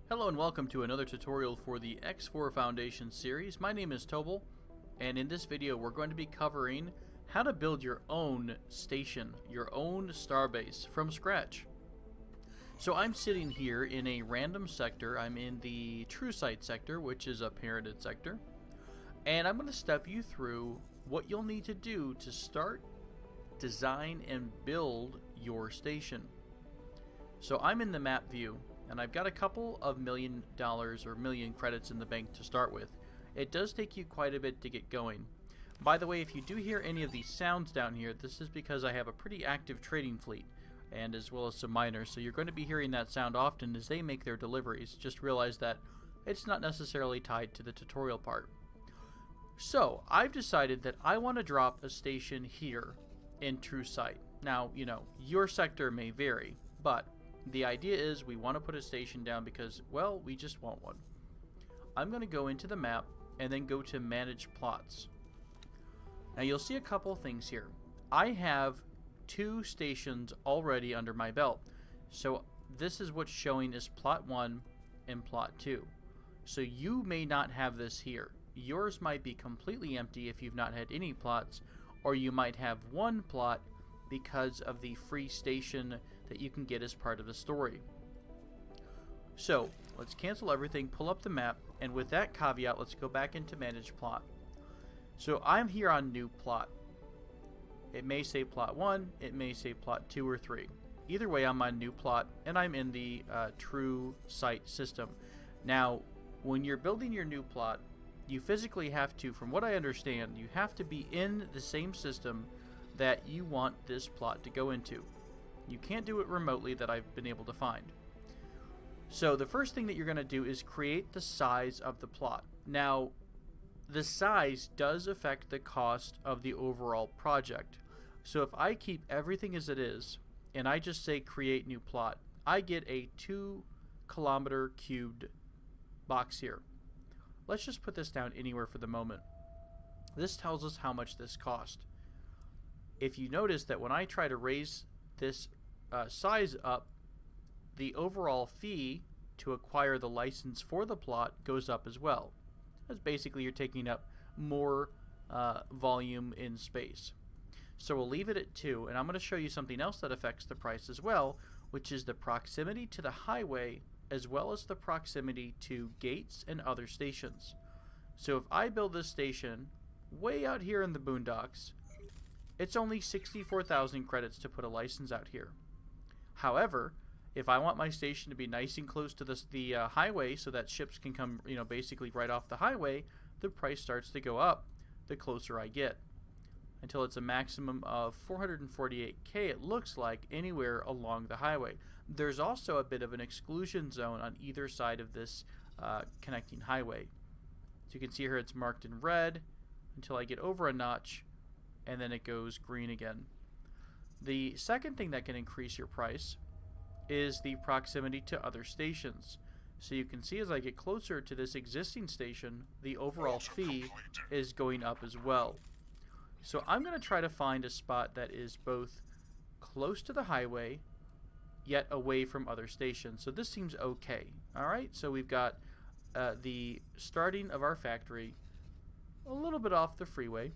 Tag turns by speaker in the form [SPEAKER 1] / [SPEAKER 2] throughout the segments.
[SPEAKER 1] Hello and welcome to another tutorial for the X4 Foundation series. My name is Tobal, and in this video we're going to be covering how to build your own station, your own starbase from scratch. So I'm sitting here in a random sector. I'm in the TrueSight sector, which is a parented sector, and I'm going to step you through what you'll need to do to start, design, and build your station. So I'm in the map view, and I've got a couple of $1 million or million credits in the bank to start with. It does take you quite a bit to get going. By the way, if you do hear any of these sounds down here, this is because I have a pretty active trading fleet, and as well as some miners, so you're going to be hearing that sound often as they make their deliveries. Just realize that it's not necessarily tied to the tutorial part. So I've decided that I want to drop a station here in TrueSight. Now, you know, your sector may vary, but the idea is we want to put a station down because, well, we just want one. I'm going to go into the map and then go to Manage Plots. Now you'll see a couple things here. I have 2 stations already under my belt. So this is what's showing as Plot 1 and Plot 2. So you may not have this here. Yours might be completely empty if you've not had any plots, or you might have one plot because of the free station that you can get as part of the story. So let's cancel everything, pull up the map, and with that caveat, let's go back into Manage Plot. So I'm here on New Plot. It may say Plot 1, it may say Plot 2 or 3. Either way, I'm on New Plot, and I'm in the TrueSight system. Now, when you're building your new plot, you physically have to, from what I understand, you have to be in the same system that you want this plot to go into. You can't do it remotely that I've been able to find. So the first thing that you're going to do is create the size of the plot. Now, the size does affect the cost of the overall project. So if I keep everything as it is, and I just say create new plot, I get a 2 kilometer cubed box here. Let's just put this down anywhere for the moment. This tells us how much this cost. If you notice that when I try to raise this size up, the overall fee to acquire the license for the plot goes up as well. That's basically you're taking up more volume in space. So we'll leave it at 2, and I'm going to show you something else that affects the price as well, which is the proximity to the highway as well as the proximity to gates and other stations. So if I build this station way out here in the boondocks, it's only 64,000 credits to put a license out here. However, if I want my station to be nice and close to the highway so that ships can come, basically right off the highway, the price starts to go up the closer I get, until it's a maximum of 448k, it looks like, anywhere along the highway. There's also a bit of an exclusion zone on either side of this connecting highway. So you can see here it's marked in red until I get over a notch, and then it goes green again. The second thing that can increase your price is the proximity to other stations. So you can see as I get closer to this existing station, the overall fee is going up as well. So I'm going to try to find a spot that is both close to the highway yet away from other stations. So this seems okay. Alright, so we've got the starting of our factory a little bit off the freeway.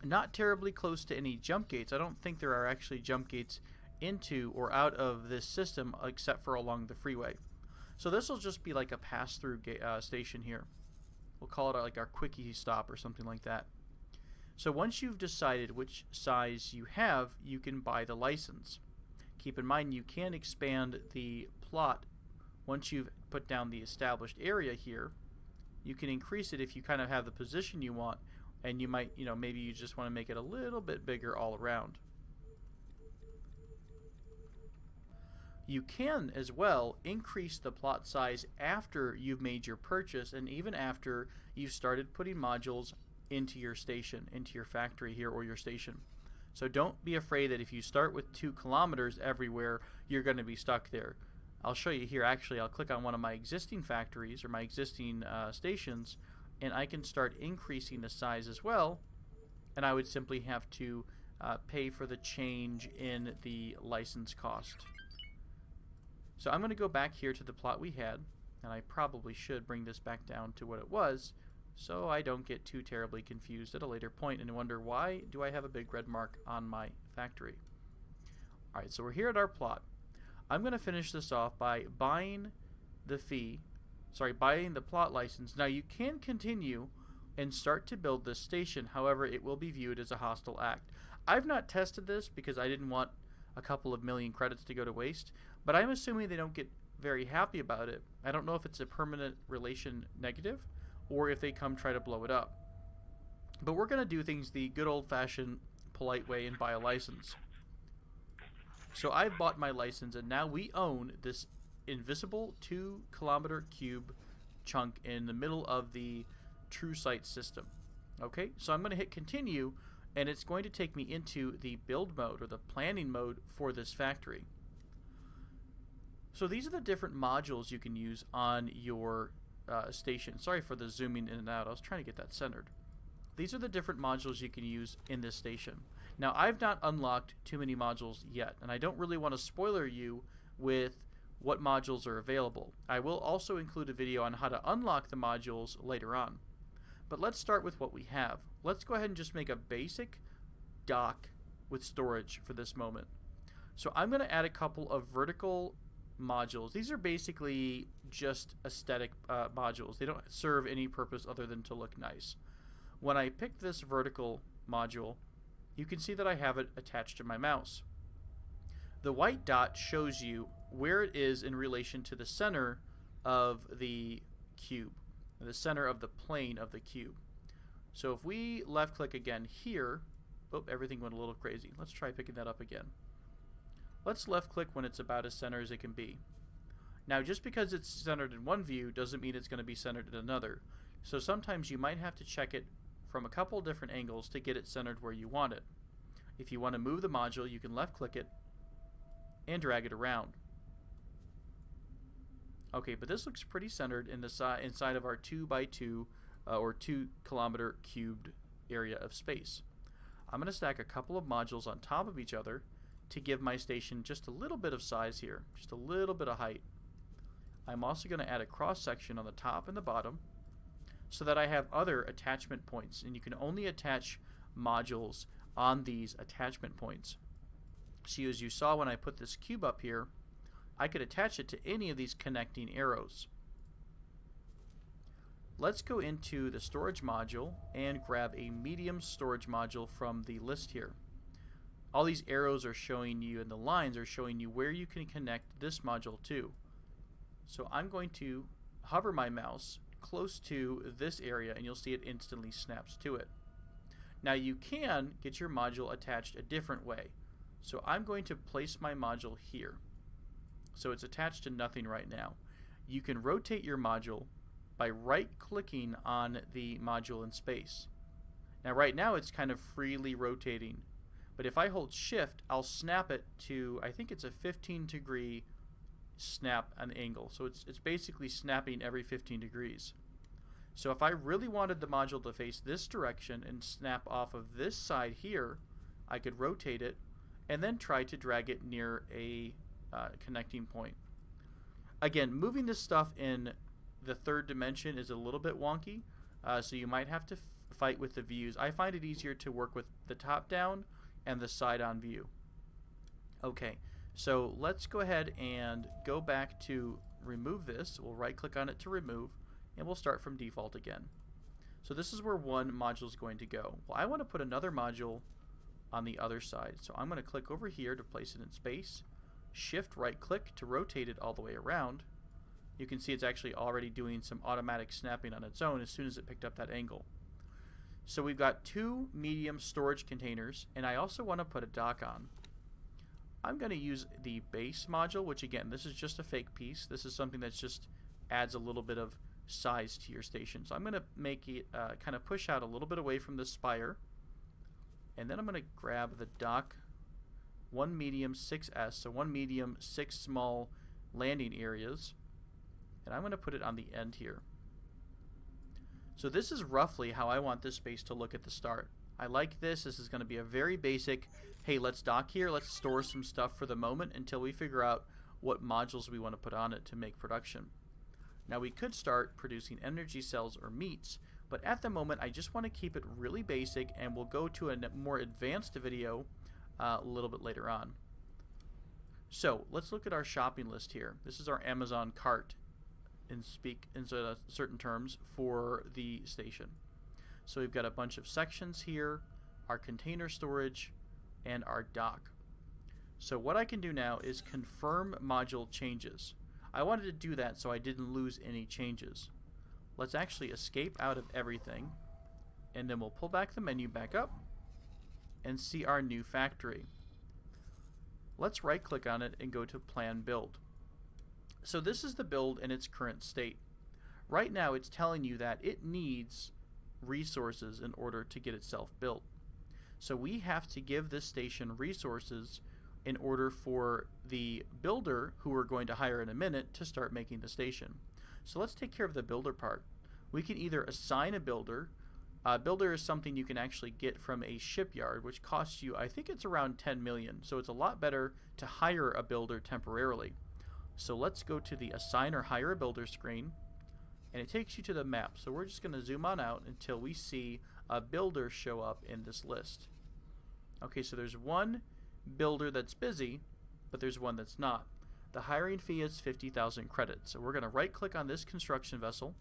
[SPEAKER 1] Not terribly close to any jump gates. I don't think there are actually jump gates into or out of this system except for along the freeway. So this will just be like a pass-through station here. We'll call it like our quickie stop or something like that. So once you've decided which size you have, you can buy the license. Keep in mind you can expand the plot once you've put down the established area here. You can increase it if you kind of have the position you want, and you might, maybe you just want to make it a little bit bigger all around. You can as well increase the plot size after you've made your purchase and even after you've started putting modules into your station, into your factory here or your station. So don't be afraid that if you start with 2 kilometers everywhere, you're going to be stuck there. I'll show you here. Actually, I'll click on one of my existing factories or my existing stations, and I can start increasing the size as well, and I would simply have to pay for the change in the license cost. So I'm going to go back here to the plot we had. And I probably should bring this back down to what it was so I don't get too terribly confused at a later point and wonder why do I have a big red mark on my factory. Alright, so we're here at our plot. I'm going to finish this off by buying the plot license. Now you can continue and start to build this station, however it will be viewed as a hostile act. I've not tested this because I didn't want a couple of million credits to go to waste, but I'm assuming they don't get very happy about it. I don't know if it's a permanent relation negative or if they come try to blow it up. But we're going to do things the good old-fashioned polite way and buy a license. So I've bought my license, and now we own this invisible 2-kilometer cube chunk in the middle of the TrueSight system. Okay, so I'm going to hit continue, and it's going to take me into the build mode or the planning mode for this factory. So these are the different modules you can use on your station. Sorry for the zooming in and out. I was trying to get that centered. These are the different modules you can use in this station. Now, I've not unlocked too many modules yet, and I don't really want to spoiler you with what modules are available. I will also include a video on how to unlock the modules later on. But let's start with what we have. Let's go ahead and just make a basic dock with storage for this moment. So I'm going to add a couple of vertical modules. These are basically just aesthetic modules. They don't serve any purpose other than to look nice. When I pick this vertical module, you can see that I have it attached to my mouse. The white dot shows you where it is in relation to the center of the cube, the center of the plane of the cube. So if we left click again here, oh, everything went a little crazy. Let's try picking that up again. Let's left click when it's about as center as it can be. Now, just because it's centered in one view doesn't mean it's going to be centered in another. So sometimes you might have to check it from a couple different angles to get it centered where you want it. If you want to move the module, you can left click it and drag it around. Okay, but this looks pretty centered in the inside of our 2x2 or 2-kilometer cubed area of space. I'm going to stack a couple of modules on top of each other to give my station just a little bit of size here, just a little bit of height. I'm also going to add a cross section on the top and the bottom so that I have other attachment points, and you can only attach modules on these attachment points. See, as you saw when I put this cube up here, I could attach it to any of these connecting arrows. Let's go into the storage module and grab a medium storage module from the list here. All these arrows are showing you, and the lines are showing you where you can connect this module to. So I'm going to hover my mouse close to this area, and you'll see it instantly snaps to it. Now you can get your module attached a different way. So I'm going to place my module here. So it's attached to nothing right now. You can rotate your module by right-clicking on the module in space. Now right now it's kind of freely rotating, but if I hold shift, I'll snap it to, I think it's a 15-degree snap an angle. So it's basically snapping every 15 degrees. So if I really wanted the module to face this direction and snap off of this side here, I could rotate it and then try to drag it near a connecting point. Again, moving this stuff in the third dimension is a little bit wonky, so you might have to fight with the views. I find it easier to work with the top down and the side on view. Okay, so let's go ahead and go back to remove this. We'll right click on it to remove, and we'll start from default again. So this is where one module is going to go. Well, I want to put another module on the other side, so I'm going to click over here to place it in space, shift right click to rotate it all the way around. You can see it's actually already doing some automatic snapping on its own as soon as it picked up that angle. So we've got two medium storage containers, and I also want to put a dock on. I'm going to use the base module, which again, this is just a fake piece. This is something that just adds a little bit of size to your station. So I'm going to make it kind of push out a little bit away from the spire, and then I'm going to grab the dock 1 medium 6S, so 1 medium 6 small landing areas, and I'm going to put it on the end here. So this is roughly how I want this space to look at the start. I like this. This is going to be a very basic, hey, let's dock here, let's store some stuff for the moment until we figure out what modules we want to put on it to make production. Now we could start producing energy cells or meats, but at the moment I just want to keep it really basic, and we'll go to a more advanced video a little bit later on. So let's look at our shopping list here. This is our Amazon cart in certain terms for the station. So we've got a bunch of sections here, our container storage, and our dock. So what I can do now is confirm module changes. I wanted to do that so I didn't lose any changes. Let's actually escape out of everything, and then we'll pull back the menu back up and see our new factory. Let's right click on it and go to Plan Build. So this is the build in its current state. Right now it's telling you that it needs resources in order to get itself built. So we have to give this station resources in order for the builder, who we're going to hire in a minute, to start making the station. So let's take care of the builder part. We can either assign a builder. A builder is something you can actually get from a shipyard, which costs you, I think it's around 10 million. So it's a lot better to hire a builder temporarily. So let's go to the assign or hire a builder screen, and it takes you to the map. So we're just going to zoom on out until we see a builder show up in this list. Okay, so there's one builder that's busy, but there's one that's not. The hiring fee is 50,000 credits. So we're going to right click on this construction vessel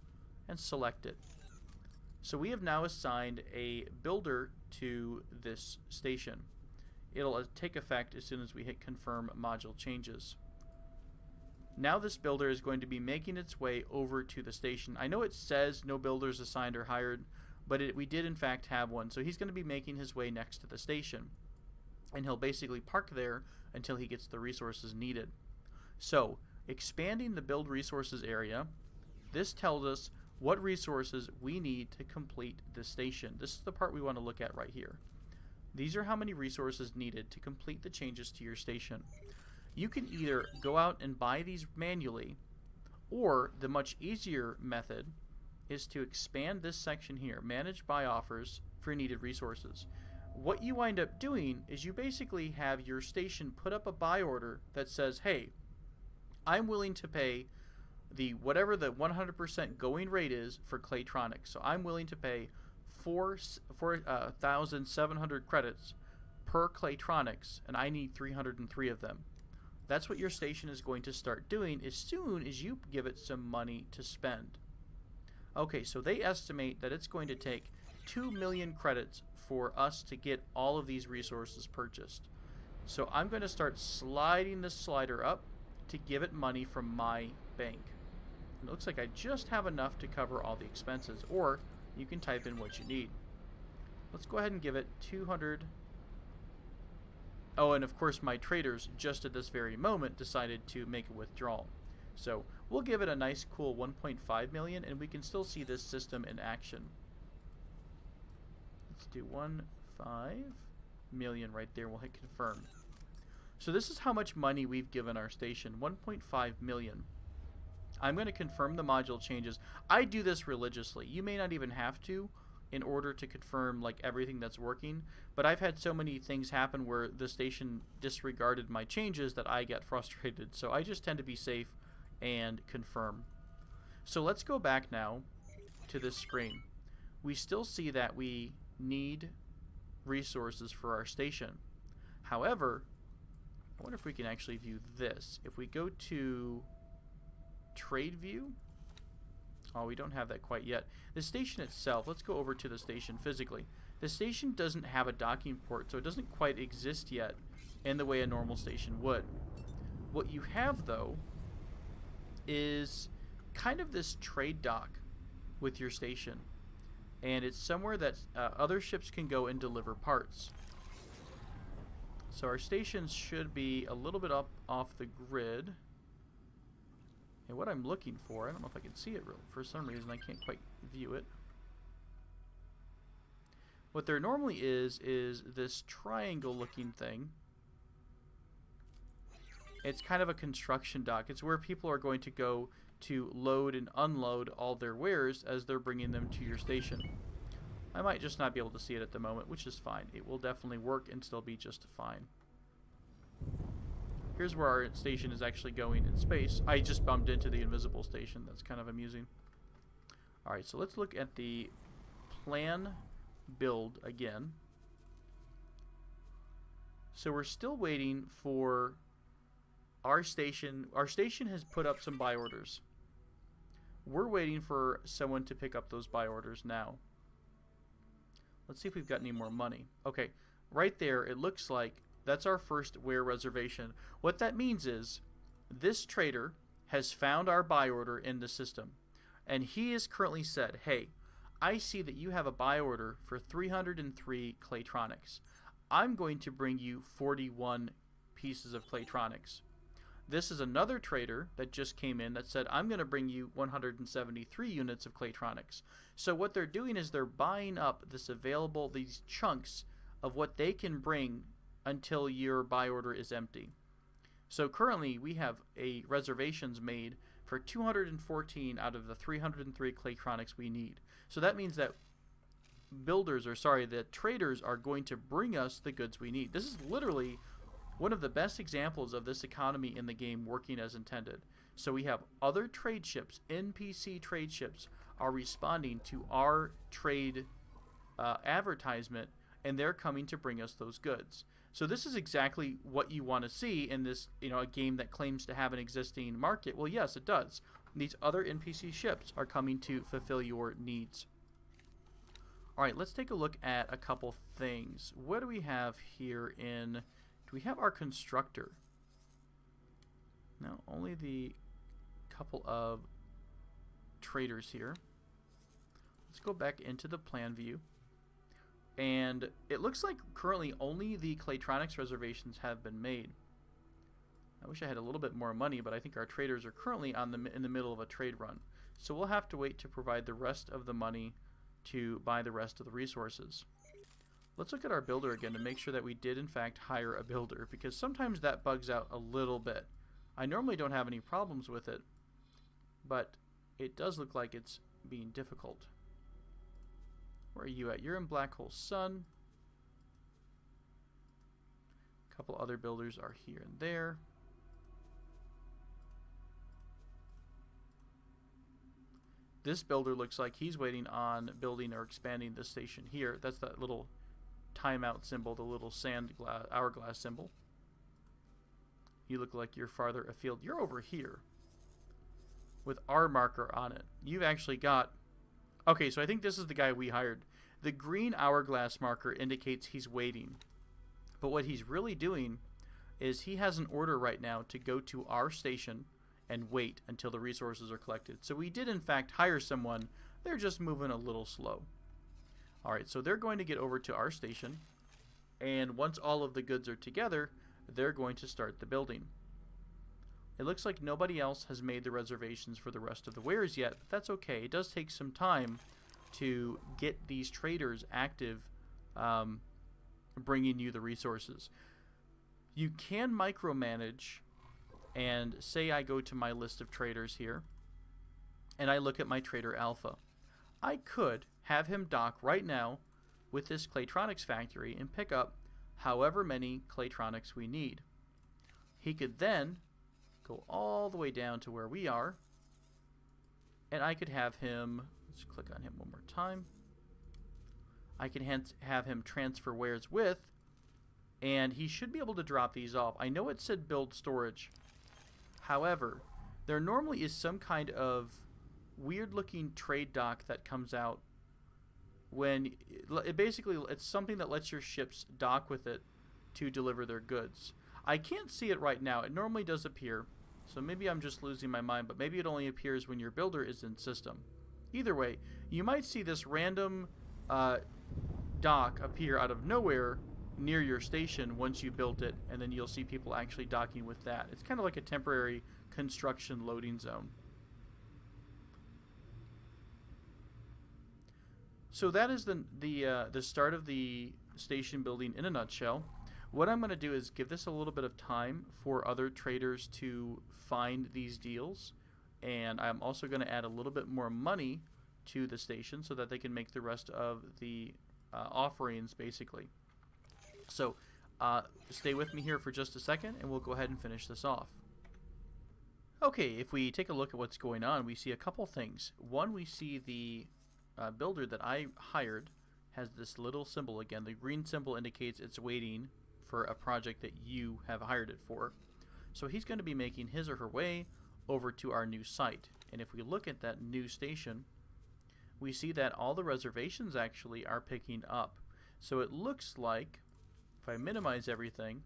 [SPEAKER 1] and select it. So we have now assigned a builder to this station. It'll take effect as soon as we hit confirm module changes. Now this builder is going to be making its way over to the station. I know it says no builders assigned or hired, but we did in fact have one. So he's going to be making his way next to the station, and he'll basically park there until he gets the resources needed. So expanding the build resources area, this tells us what resources we need to complete this station. This is the part we want to look at right here. These are how many resources needed to complete the changes to your station. You can either go out and buy these manually, or the much easier method is to expand this section here, manage buy offers for needed resources. What you wind up doing is you basically have your station put up a buy order that says, hey, I'm willing to pay whatever the 100% going rate is for Claytronics. So I'm willing to pay 4,700 credits per Claytronics, and I need 303 of them. That's what your station is going to start doing as soon as you give it some money to spend. Okay, so they estimate that it's going to take 2 million credits for us to get all of these resources purchased. So I'm going to start sliding this slider up to give it money from my bank. It looks like I just have enough to cover all the expenses, or you can type in what you need. Let's go ahead and give it 200. Oh, and of course my traders just at this very moment decided to make a withdrawal. So we'll give it a nice cool 1.5 million, and we can still see this system in action. Let's do 1.5 million right there. We'll hit confirm. So this is how much money we've given our station, 1.5 million. I'm going to confirm the module changes. I do this religiously. You may not even have to in order to confirm like everything that's working, but I've had so many things happen where the station disregarded my changes that I get frustrated. So I just tend to be safe and confirm. So let's go back now to this screen. We still see that we need resources for our station. However, I wonder if we can actually view this. If we go to trade view, oh, we don't have that quite yet. The station itself, let's go over to the station physically. The station doesn't have a docking port, so it doesn't quite exist yet in the way a normal station would. What you have though is kind of this trade dock with your station, and it's somewhere that other ships can go and deliver parts. So our stations should be a little bit up off the grid. And what I'm looking for, I don't know if I can see it real. For some reason, I can't quite view it. What there normally is this triangle-looking thing. It's kind of a construction dock. It's where people are going to go to load and unload all their wares as they're bringing them to your station. I might just not be able to see it at the moment, which is fine. It will definitely work and still be just fine. Here's where our station is actually going in space. I just bumped into the invisible station. That's kind of amusing. Alright, so let's look at the plan build again. So we're still waiting for our station. Our station has put up some buy orders. We're waiting for someone to pick up those buy orders now. Let's see if we've got any more money. Okay, right there, it looks like that's our first where reservation. What that means is this trader has found our buy order in the system, and he has currently said, hey, I see that you have a buy order for 303 Claytronics. I'm going to bring you 41 pieces of Claytronics. This is another trader that just came in that said, I'm going to bring you 173 units of Claytronics. So what they're doing is they're buying up these chunks of what they can bring until your buy order is empty. So currently we have reservations made for 214 out of the 303 Claytronics we need. So that means that that traders are going to bring us the goods we need. This is literally one of the best examples of this economy in the game working as intended. So we have other trade ships, NPC trade ships, are responding to our trade advertisement, and they're coming to bring us those goods. So this is exactly what you want to see in this, a game that claims to have an existing market. Well, yes, it does. These other NPC ships are coming to fulfill your needs. All right, let's take a look at a couple things. What do we have here in... Do we have our constructor? No, only the couple of traders here. Let's go back into the plan view. And it looks like currently only the Claytronics reservations have been made. I wish I had a little bit more money, but I think our traders are currently in the middle of a trade run. So we'll have to wait to provide the rest of the money to buy the rest of the resources. Let's look at our builder again to make sure that we did in fact hire a builder, because sometimes that bugs out a little bit. I normally don't have any problems with it, but it does look like it's being difficult. Where are you at? You're in Black Hole Sun. A couple other builders are here and there. This builder looks like he's waiting on building or expanding this station here. That's that little timeout symbol, the little hourglass symbol. You look like you're farther afield. You're over here with our marker on it. You've actually got... Okay, so I think this is the guy we hired. The green hourglass marker indicates he's waiting. But what he's really doing is he has an order right now to go to our station and wait until the resources are collected. So we did in fact hire someone. They're just moving a little slow. Alright, so they're going to get over to our station, and once all of the goods are together, they're going to start the building. It looks like nobody else has made the reservations for the rest of the wares yet, but that's okay. It does take some time to get these traders active, bringing you the resources. You can micromanage, and say I go to my list of traders here, and I look at my trader alpha. I could have him dock right now with this Claytronics factory and pick up however many Claytronics we need. He could then go all the way down to where we are, and I could have him, let's click on him one more time. I can have him transfer wares with, and he should be able to drop these off. I know it said build storage. However, there normally is some kind of weird looking trade dock that comes out when it's something that lets your ships dock with it to deliver their goods. I can't see it right now. It normally does appear, so maybe I'm just losing my mind, but maybe it only appears when your builder is in system. Either way, you might see this random dock appear out of nowhere near your station once you built it, and then you'll see people actually docking with that. It's kind of like a temporary construction loading zone. So that is the start of the station building in a nutshell. What I'm going to do is give this a little bit of time for other traders to find these deals, and I'm also going to add a little bit more money to the station so that they can make the rest of the offerings basically. So Stay with me here for just a second, and we'll go ahead and finish this off. Okay, if we take a look at what's going on, we see a couple things. One, we see the builder that I hired has this little symbol again. The green symbol indicates it's waiting for a project that you have hired it for. So he's going to be making his or her way over to our new site. And if we look at that new station, we see that all the reservations actually are picking up. So it looks like, if I minimize everything,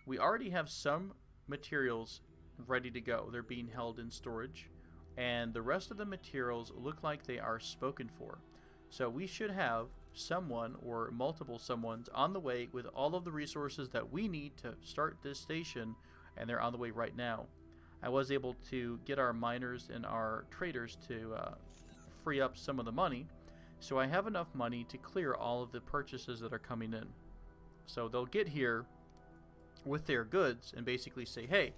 [SPEAKER 1] we already have some materials ready to go. They're being held in storage, and the rest of the materials look like they are spoken for. So we should have someone or multiple someones on the way with all of the resources that we need to start this station, and they're on the way right now. I was able to get our miners and our traders to free up some of the money, so I have enough money to clear all of the purchases that are coming in. So they'll get here with their goods and basically say, hey,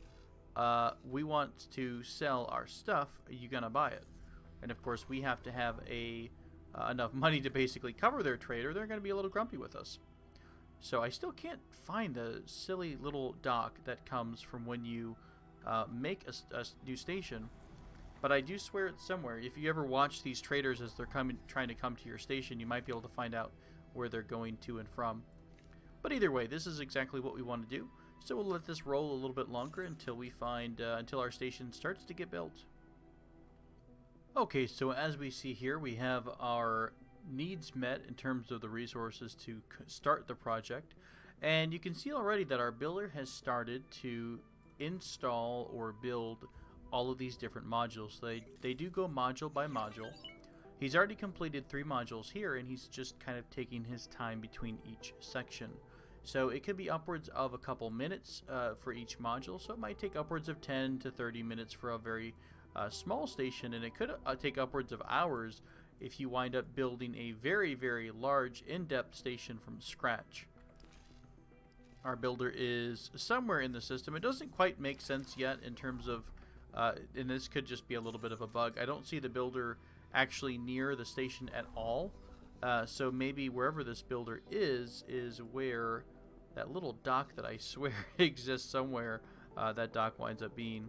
[SPEAKER 1] we want to sell our stuff, are you gonna buy it? And of course we have to have enough money to basically cover their trade, or they're gonna be a little grumpy with us. So I still can't find the silly little dock that comes from when you make a new station, but I do swear it's somewhere. If you ever watch these traders as they're trying to come to your station, you might be able to find out where they're going to and from. But either way, this is exactly what we want to do. So we'll let this roll a little bit longer until we find until our station starts to get built. Okay, so as we see here, we have our needs met in terms of the resources to start the project, and you can see already that our builder has started to install or build all of these different modules. They do go module by module. He's already completed 3 modules here, and he's just kind of taking his time between each section. So it could be upwards of a couple minutes for each module, so it might take upwards of 10 to 30 minutes for a very small station, and it could take upwards of hours if you wind up building a very, very large, in-depth station from scratch. Our builder is somewhere in the system. It doesn't quite make sense yet in terms of, and this could just be a little bit of a bug, I don't see the builder actually near the station at all. So maybe wherever this builder is where that little dock that I swear exists somewhere, that dock winds up being.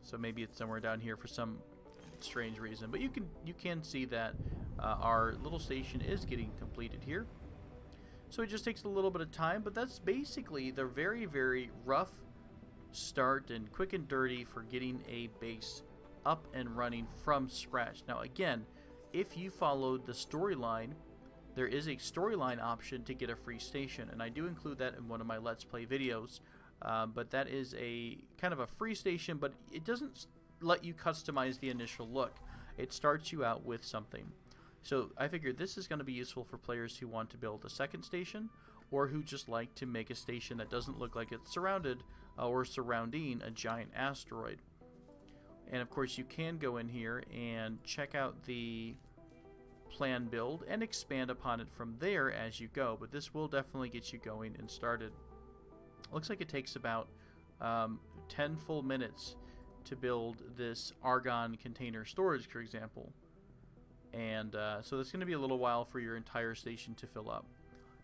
[SPEAKER 1] So maybe it's somewhere down here for some strange reason. But you can see that our little station is getting completed here. So it just takes a little bit of time, but that's basically the very, very rough start and quick and dirty for getting a base up and running from scratch. Now again, if you followed the storyline, there is a storyline option to get a free station, and I do include that in one of my Let's Play videos. But that is a kind of a free station, but it doesn't let you customize the initial look. It starts you out with something. So I figured this is going to be useful for players who want to build a second station, or who just like to make a station that doesn't look like it's surrounded or surrounding a giant asteroid. And of course you can go in here and check out the plan build and expand upon it from there as you go, but this will definitely get you going and started. Looks like it takes about 10 full minutes to build this argon container storage, for example. And so it's going to be a little while for your entire station to fill up.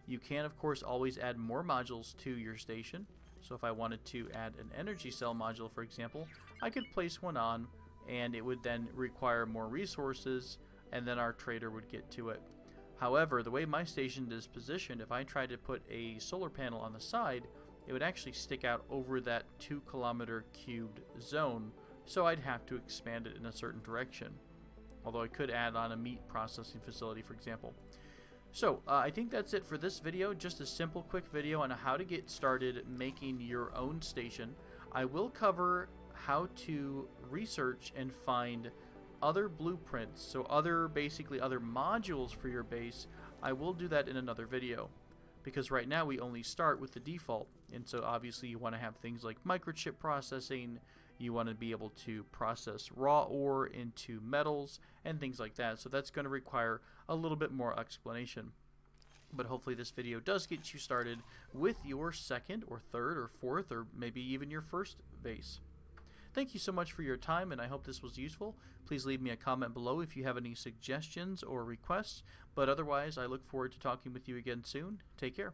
[SPEAKER 1] You can, of course, always add more modules to your station. So if I wanted to add an energy cell module, for example, I could place one on, and it would then require more resources, and then our trader would get to it. However, the way my station is positioned, if I tried to put a solar panel on the side, it would actually stick out over that 2-kilometer cubed zone, so I'd have to expand it in a certain direction. Although I could add on a meat processing facility, for example. So, I think that's it for this video. Just a simple, quick video on how to get started making your own station. I will cover how to research and find other blueprints, so basically other modules for your base. I will do that in another video, because right now we only start with the default, and so obviously you want to have things like microchip processing. You want to be able to process raw ore into metals and things like that. So that's going to require a little bit more explanation. But hopefully this video does get you started with your second or third or fourth or maybe even your first base. Thank you so much for your time, and I hope this was useful. Please leave me a comment below if you have any suggestions or requests. But otherwise, I look forward to talking with you again soon. Take care.